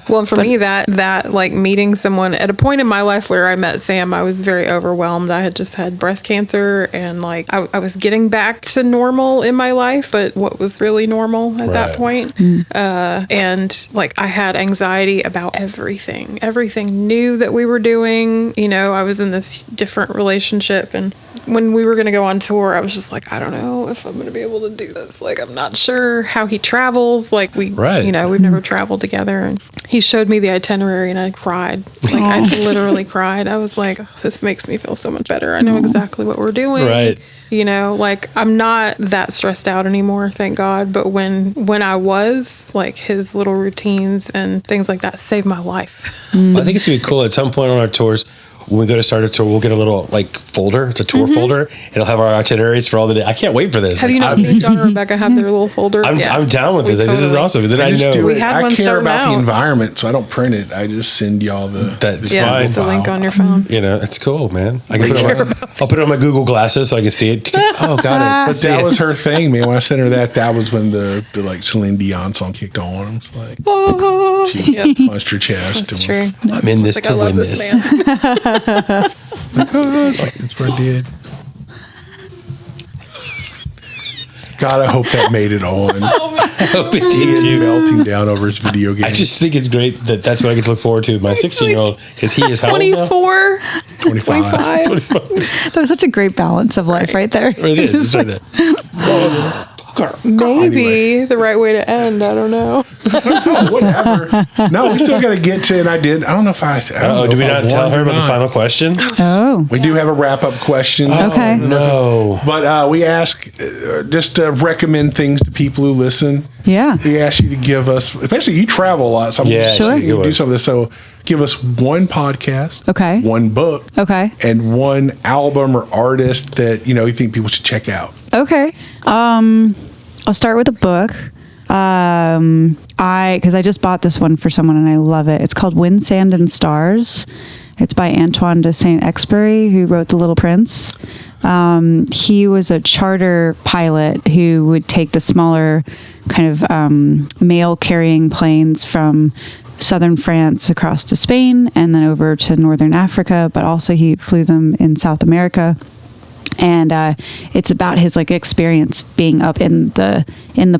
Well, and for me, that like meeting someone at a point in my life where I met Sam, I was very overwhelmed. I had just had breast cancer and like I was getting back to normal in my life, but what was really normal at that point? And like I had anxiety about everything new that we were doing. I was in this different relationship, and when we were going to go on tour, I was just like, I don't know if I'm going to be able to do this. Like, I'm not sure how he travels. Like we've never traveled together, and he showed me the itinerary and I cried. Like I literally cried. I was like, oh, this makes me feel so much better. I know exactly what we're doing. Right. Like I'm not that stressed out anymore, thank God. But when I was, like his little routines and things like that saved my life. Well, I think it's gonna be cool at some point on our tours. When we go to start a tour, we'll get a little like folder. It's a tour folder. It'll have our itineraries for all the day. I can't wait for this. Have you not seen John and Rebecca have their little folder? I'm down with this. Like, this is awesome. Then I just know do We it. had I one care starting about the out. environment, so I don't print it. I just send y'all the That's Yeah, fine. the link on your phone. It's cool, man. I can I'll put it on my Google glasses so I can see it. Oh, got it. But that was her thing, man. When I sent her that was when the like Celine Dion song kicked on. It's like she punched her chest. That's and true. I'm in this Like, to I love win this this. man. Was like, that's what I did. God, I hope that made it on. I hope it He did is too. melting down over his video game. I just think it's great that that's what I get to look forward to with my 16-year-old because he is how old now? 24, 25. 25. That was such a great balance of life right there. It is. It's right there. Maybe the right way to end. I don't know. Whatever. No, we still got to get to, and I don't know if I. Oh, did we not tell her about the final question? Oh. We do have a wrap up question. Okay. No. But we ask just to recommend things to people who listen. Yeah. We ask you to give us, especially you travel a lot, so I'm Yeah, Sure. you can do some of this. So give us one podcast, Okay. one book, Okay. and one album or artist that you think people should check out. Okay. I'll start with a book. Because I just bought this one for someone and I love it. It's called Wind, Sand, and Stars. It's by Antoine de Saint-Exupéry, who wrote The Little Prince. He was a charter pilot who would take the smaller kind of mail-carrying planes from southern France across to Spain and then over to northern Africa, but also he flew them in South America. And it's about his like experience being up in the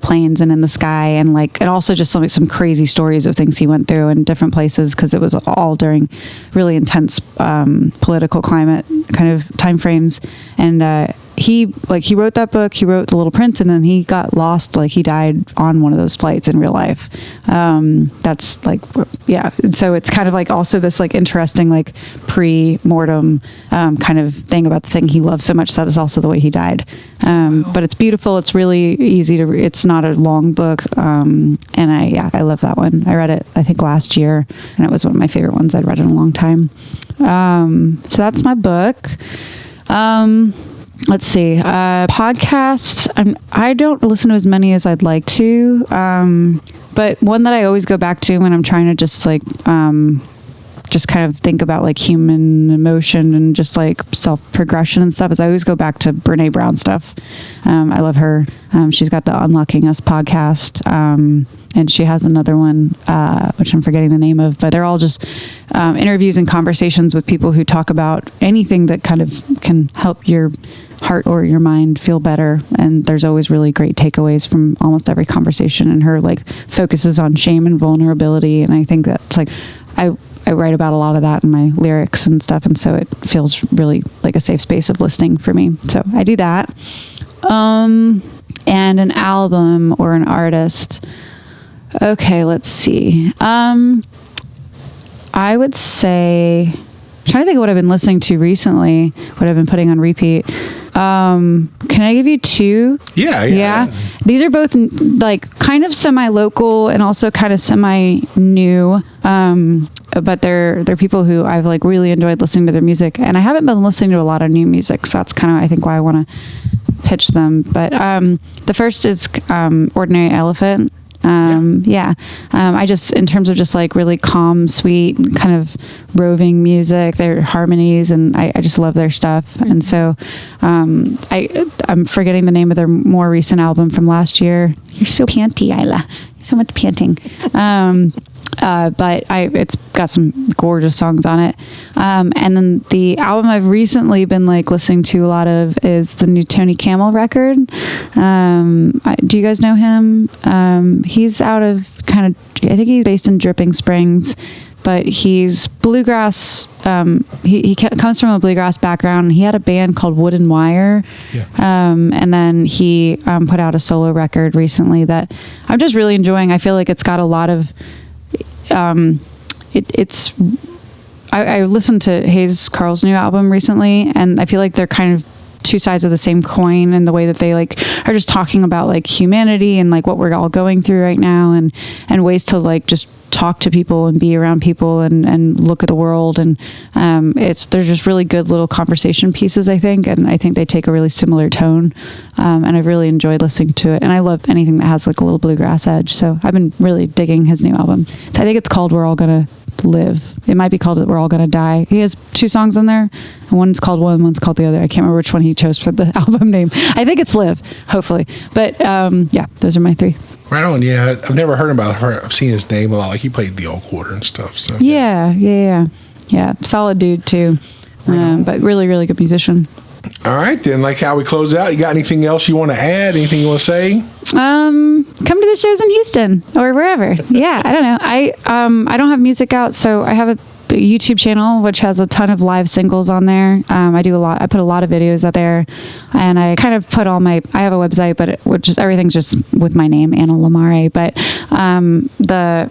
planes and in the sky, and like, and also just some crazy stories of things he went through in different places because it was all during really intense political climate kind of time frames. And he wrote that book. He wrote The Little Prince, and then he got lost. Like he died on one of those flights in real life. That's like, yeah. And so it's kind of like also this like interesting like pre-mortem kind of thing about the thing he loved so much. That is also the way he died. But it's beautiful. It's really easy to read. It's not a long book. And I love that one. I read it, I think last year, and it was one of my favorite ones I'd read in a long time. So that's my book. Let's see. Podcast. I don't listen to as many as I'd like to. But one that I always go back to when I'm trying to just like just kind of think about like human emotion and just like self-progression and stuff is I always go back to Brene Brown stuff. I love her. She's got the Unlocking Us podcast. And she has another one, which I'm forgetting the name of, but they're all just interviews and conversations with people who talk about anything that kind of can help your heart or your mind feel better. And there's always really great takeaways from almost every conversation. And her like focuses on shame and vulnerability. And I think that's like, I write about a lot of that in my lyrics and stuff. And so it feels really like a safe space of listening for me. So I do that. And an album or an artist. Okay, let's see. I would say, I'm trying to think of what I've been listening to recently, what I've been putting on repeat. Can I give you two? Yeah. These are both like kind of semi-local and also kind of semi-new. But they're people who I've like really enjoyed listening to their music, and I haven't been listening to a lot of new music, so that's kind of I think why I want to pitch them. But the first is Ordinary Elephant. I just, in terms of just like really calm, sweet, kind of roving music, their harmonies, and I just love their stuff. And so, I'm forgetting the name of their more recent album from last year. You're so panty, Isla. So much panting. But it's got some gorgeous songs on it. And then the album I've recently been like listening to a lot of is the new Tony Camel record. Do you guys know him? He's out of I think he's based in Dripping Springs, but he's bluegrass. He comes from a bluegrass background. He had a band called Wood and Wire. Yeah. And then he put out a solo record recently that I'm just really enjoying. I feel like it's got a lot of I listened to Hayes Carll's new album recently, and I feel like they're kind of two sides of the same coin in the way that they like are just talking about like humanity and like what we're all going through right now, and ways to like just talk to people and be around people and look at the world. And they're just really good little conversation pieces, I think, and I think they take a really similar tone, and I've really enjoyed listening to it, and I love anything that has like a little bluegrass edge, so I've been really digging his new album. So I think it's called We're All Gonna Live. It might be called We're All Gonna Die. He has two songs on there, and one's called one, one's called the other. I can't remember which one he chose for the album name. I think it's Live, hopefully. But those are my three. Right on. Yeah, I've never heard about her. I've seen his name a lot. Like he played the Old Quarter and stuff. So yeah. Solid dude too, but really, really good musician. All right, then. Like how we close out. You got anything else you want to add? Anything you want to say? Come to the shows in Houston or wherever. Yeah, I don't know. I don't have music out, so I have a YouTube channel which has a ton of live singles on there. I put a lot of videos up there, and I kind of put I have a website, but everything's just with my name, Anna La Mare. But I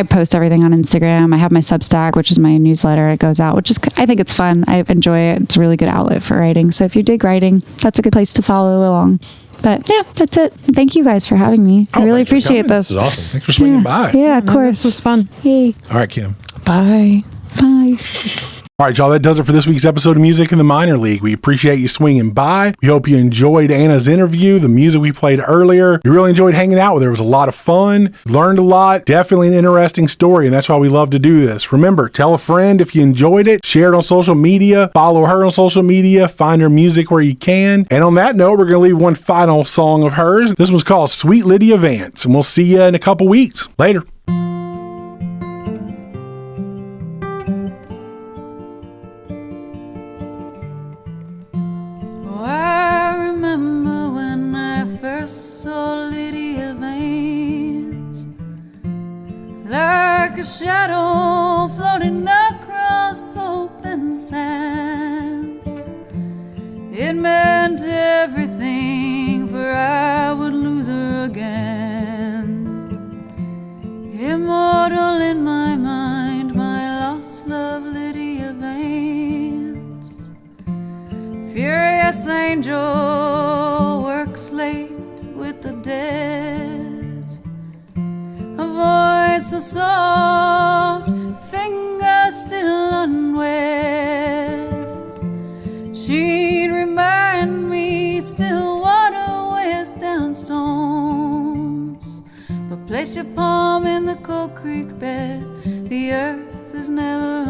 post everything on Instagram. I have my Substack, which is my newsletter. It goes out, I think it's fun. I enjoy it. It's a really good outlet for writing. So if you dig writing, that's a good place to follow along. But yeah, that's it. Thank you guys for having me. I really appreciate this. This is awesome. Thanks for swinging by. Yeah, of course. This was fun. Yay. All right, Kim. Bye. Bye. All right, y'all, that does it for this week's episode of Music in the Minor League. We appreciate you swinging by. We hope you enjoyed Anna's interview, the music we played earlier. We really enjoyed hanging out with her. It was a lot of fun. Learned a lot. Definitely an interesting story, and that's why we love to do this. Remember, tell a friend if you enjoyed it. Share it on social media. Follow her on social media. Find her music where you can. And on that note, we're going to leave one final song of hers. This one's called Sweet Lydia Vance, and we'll see you in a couple weeks. Later. Like a shadow floating across open sand. It meant everything, for I would lose her again. Immortal in my mind, my lost love, Lydia Vance. Furious angel works late with the dead. A voice so soft, fingers still unwed. She'd remind me still water weighs down stones. But place your palm in the cold creek bed, the earth is never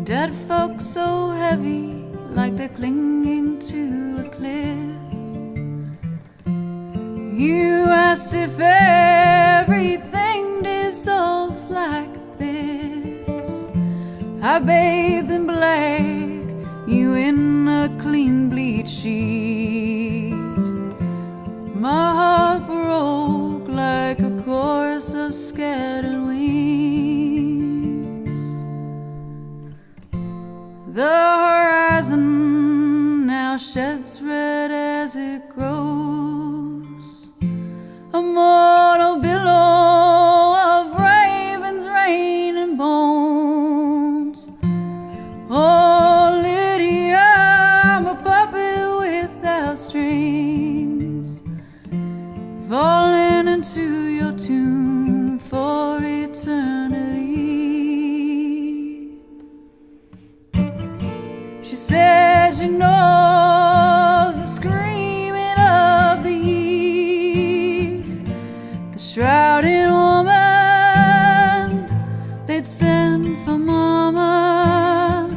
Dead folks so heavy, like they're clinging to a cliff. You asked if everything dissolves like this. I bathed in black, you in a clean bleach sheet. My heart broke like a chorus of scattered wings. The horizon now sheds red as it grows, a mortal billow of ravens, rain, and bones. Oh, Lydia, I'm a puppet without strings, falling into your tune for eternity. She said she knows the screaming of the years, the shrouded woman they'd send for mama.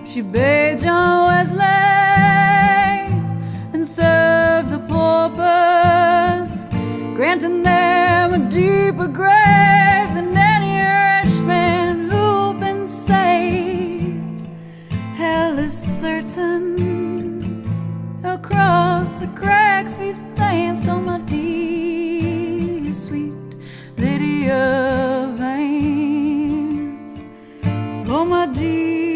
She bade John Wesley and served the paupers, granting them a deeper grave than any rich man who'd been saved. Hell is certain. Across the cracks we've danced on my dear sweet Lydia veins. Oh, my dear